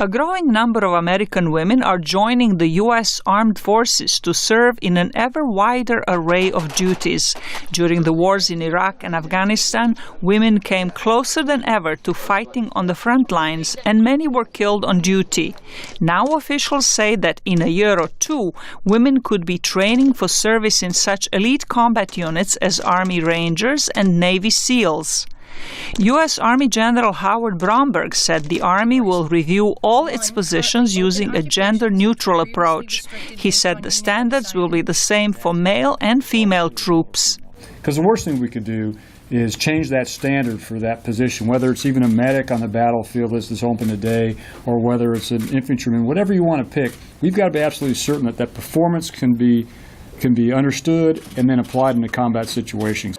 A growing number of American women are joining the U.S. Armed Forces to serve in an ever wider array of duties. During the wars in Iraq and Afghanistan, women came closer than ever to fighting on the front lines, and many were killed on duty. Now officials say that in a year or two, women could be training for service in such elite combat units as Army Rangers and Navy SEALs. U.S. Army General Howard Bromberg said the Army will review all its positions using a gender-neutral approach. He said the standards will be the same for male and female troops. Because the worst thing we could do is change that standard for that position, whether it's even a medic on the battlefield as is open today, or whether it's an infantryman, whatever you want to pick. We've got to be absolutely certain that that performance can be understood and then applied in a combat situation.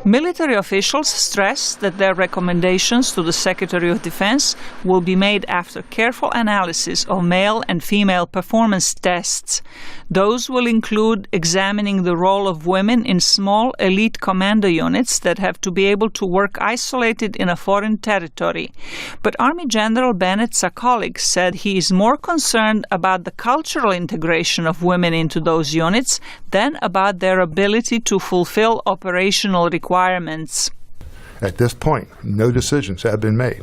Military officials stress that their recommendations to the Secretary of Defense will be made after careful analysis of male and female performance tests. Those will include examining the role of women in small elite commando units that have to be able to work isolated in a foreign territory. But Army General Bennett Sokolow said he is more concerned about the cultural integration of women into those units than about their ability to fulfill operational requirements. At this point, no decisions have been made.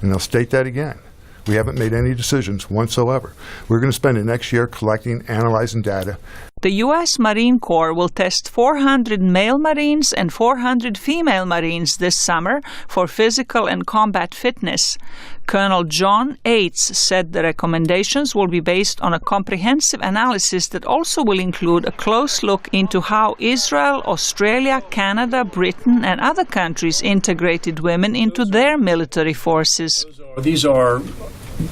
And I'll state that again. We haven't made any decisions whatsoever. We're going to spend the next year collecting, analyzing data. The U.S. Marine Corps will test 400 male Marines and 400 female Marines this summer for physical and combat fitness. Colonel John Yates said the recommendations will be based on a comprehensive analysis that also will include a close look into how Israel, Australia, Canada, Britain, and other countries integrated women into their military forces. These are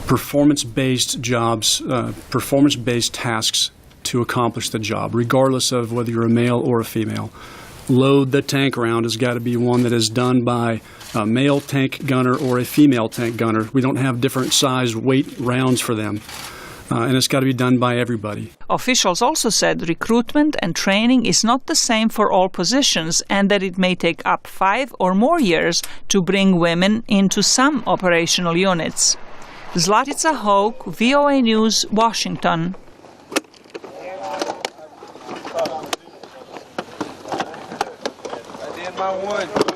performance-based jobs, performance-based tasks to accomplish the job, regardless of whether you're a male or a female. Load the tank round has got to be one that is done by a male tank gunner or a female tank gunner. We don't have different size weight rounds for them. And it's got to be done by everybody. Officials also said recruitment and training is not the same for all positions, and that it may take up 5 or more years to bring women into some operational units. Zlatica Hoke, VOA News, Washington. I did my one.